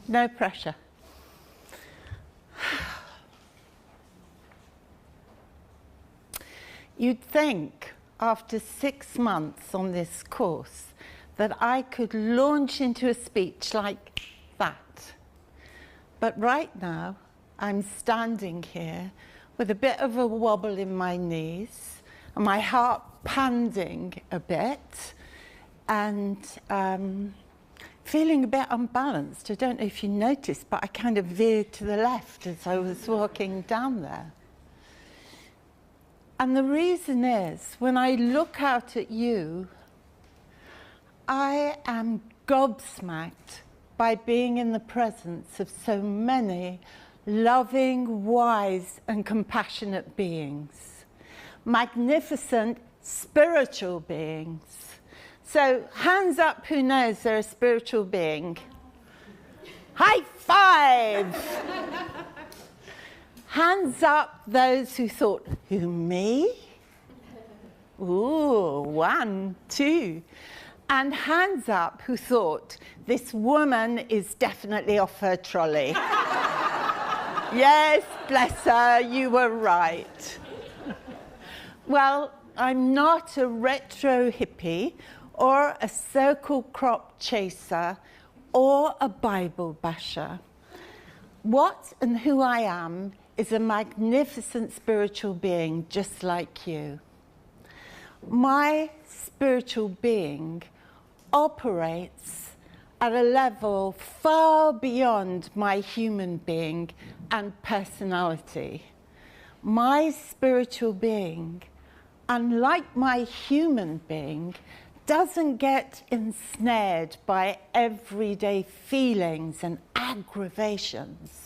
No pressure. You'd think after 6 months on this course that I could launch into a speech like that. But right now, I'm standing here with a bit of a wobble in my knees, and my heart pounding a bit, and feeling a bit unbalanced. I don't know if you noticed, but I kind of veered to the left as I was walking down there. And the reason is, when I look out at you, I am gobsmacked by being in the presence of so many loving, wise, and compassionate beings. Magnificent spiritual beings. So, hands up who knows they're a spiritual being. High five! Hands up those who thought, who, me? Ooh, 1, 2. And hands up who thought, this woman is definitely off her trolley. Yes, bless her, you were right. Well, I'm not a retro hippie, or a circle crop chaser, or a Bible basher. What and who I am is a magnificent spiritual being just like you. My spiritual being operates at a level far beyond my human being and personality. My spiritual being, unlike my human being, doesn't get ensnared by everyday feelings and aggravations,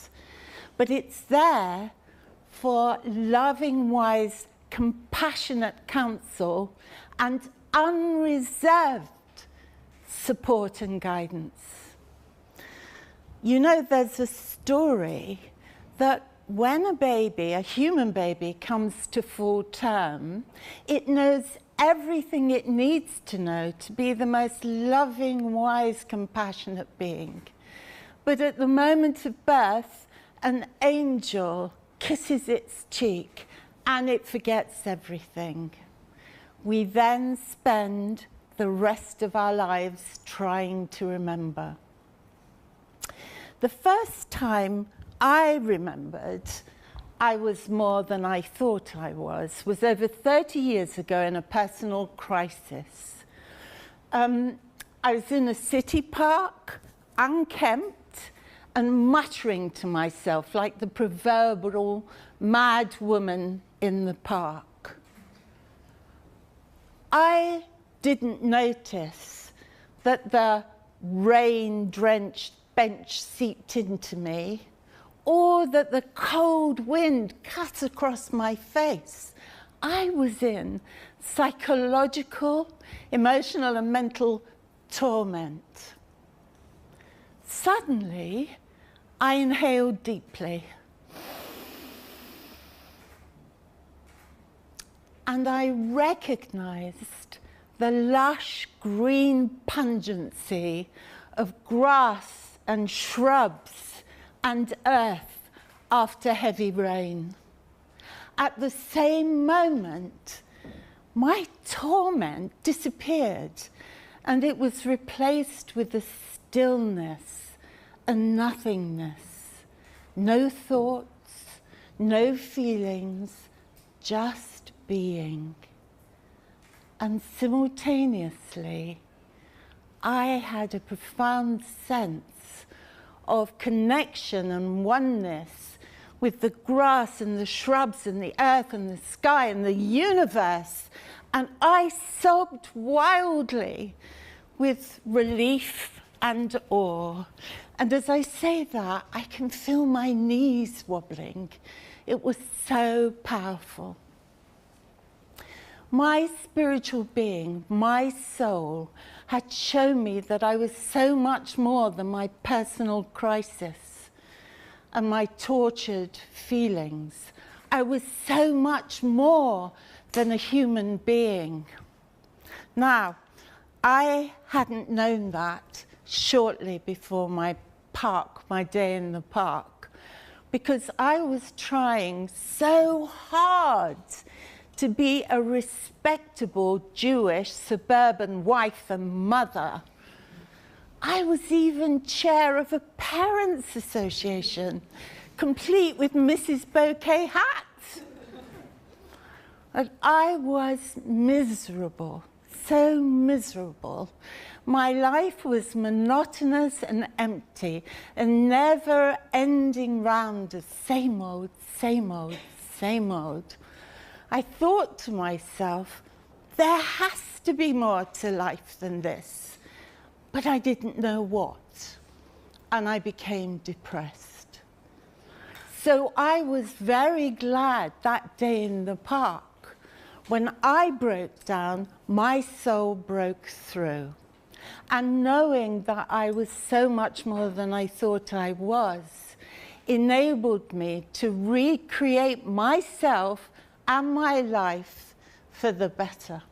but it's there for loving, wise, compassionate counsel and unreserved support and guidance. You know, there's a story that when a baby, a human baby, comes to full term, it knows everything it needs to know to be the most loving, wise, compassionate being. But at the moment of birth, an angel kisses its cheek and it forgets everything. We then spend the rest of our lives trying to remember. The first time I remembered I was more than I thought I was over 30 years ago in a personal crisis. I was in a city park, unkempt, and muttering to myself like the proverbial mad woman in the park. I didn't notice that the rain-drenched bench seeped into me, or that the cold wind cut across my face. I was in psychological, emotional, and mental torment. Suddenly, I inhaled deeply. And I recognized the lush green pungency of grass and shrubs and earth after heavy rain. At the same moment, my torment disappeared, and it was replaced with a stillness and nothingness. No thoughts, no feelings, just being. And simultaneously, I had a profound sense of connection and oneness with the grass and the shrubs and the earth and the sky and the universe. And I sobbed wildly with relief and awe. And as I say that, I can feel my knees wobbling. It was so powerful. My spiritual being, my soul, had shown me that I was so much more than my personal crisis and my tortured feelings. I was so much more than a human being. Now, I hadn't known that shortly before my day in the park, because I was trying so hard to be a respectable Jewish suburban wife and mother. I was even chair of a parents' association, complete with Mrs. Bouquet hats. And I was miserable, so miserable. My life was monotonous and empty, a never-ending round of same old, same old, same old. I thought to myself, there has to be more to life than this. But I didn't know what, and I became depressed. So I was very glad that day in the park. When I broke down, my soul broke through. And knowing that I was so much more than I thought I was, enabled me to recreate myself and my life for the better.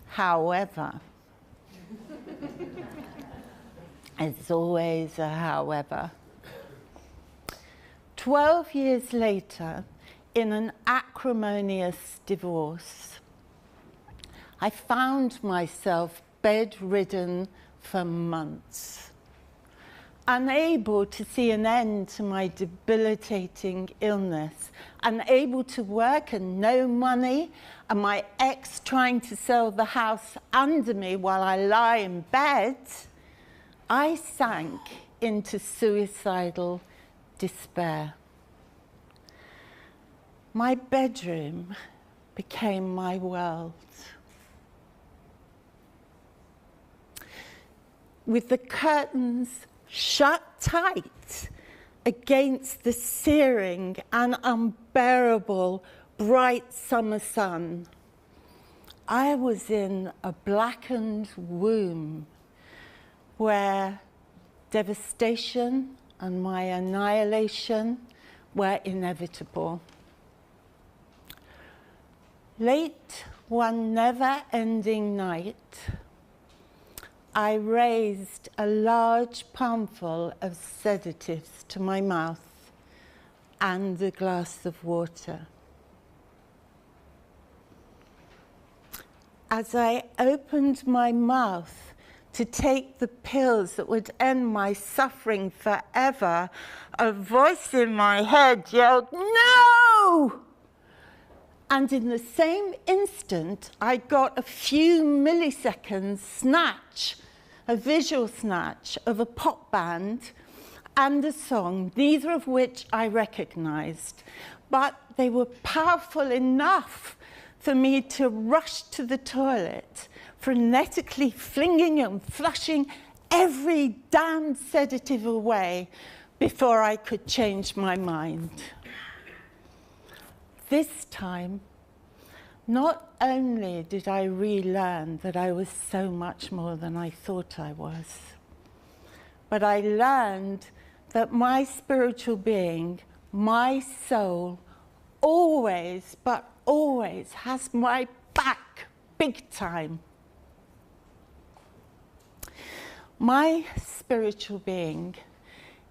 However, it's always a however. 12 years later, in an acrimonious divorce, I found myself bedridden for months, unable to see an end to my debilitating illness, unable to work and no money, and my ex trying to sell the house under me while I lie in bed, I sank into suicidal despair. My bedroom became my world. With the curtains shut tight against the searing and unbearable bright summer sun, I was in a blackened womb where devastation and my annihilation were inevitable. Late one never-ending night, I raised a large palmful of sedatives to my mouth and a glass of water. As I opened my mouth to take the pills that would end my suffering forever, a voice in my head yelled, "No!" And in the same instant, I got a few milliseconds snatch, a visual snatch of a pop band and a song, neither of which I recognized, but they were powerful enough for me to rush to the toilet, frenetically flinging and flushing every damned sedative away before I could change my mind. This time, not only did I relearn that I was so much more than I thought I was, but I learned that my spiritual being, my soul, always, but always has my back big time. My spiritual being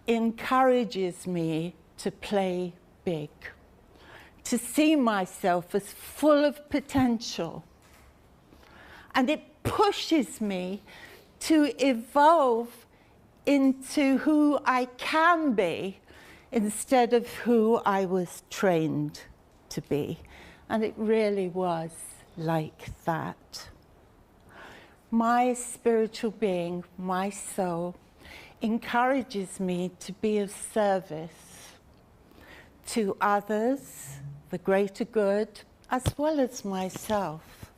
encourages me to play big, to see myself as full of potential. And it pushes me to evolve into who I can be instead of who I was trained to be. And it really was like that. My spiritual being, my soul, encourages me to be of service to others, the greater good, as well as myself.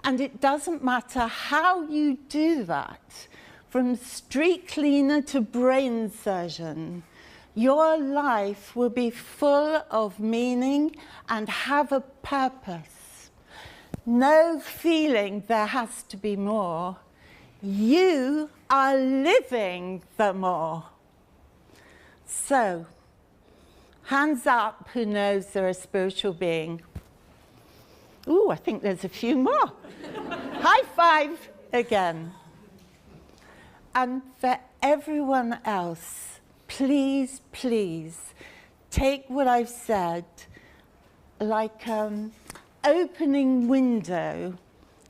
And it doesn't matter how you do that, from street cleaner to brain surgeon, your life will be full of meaning and have a purpose. No feeling there has to be more. You are living the more. So, hands up who knows they're a spiritual being. Ooh, I think there's a few more. High five again. And for everyone else, please, please, take what I've said like an opening window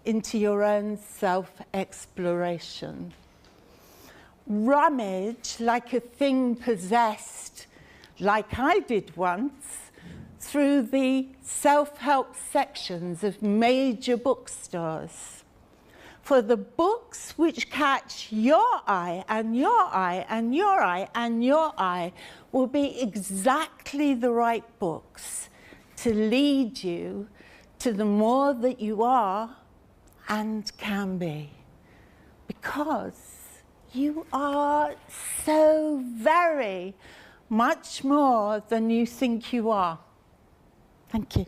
into your own self-exploration. Rummage like a thing possessed, like I did once, through the self-help sections of major bookstores. For the books which catch your eye and your eye and your eye and your eye will be exactly the right books to lead you to the more that you are and can be. Because you are so very much more than you think you are. Thank you.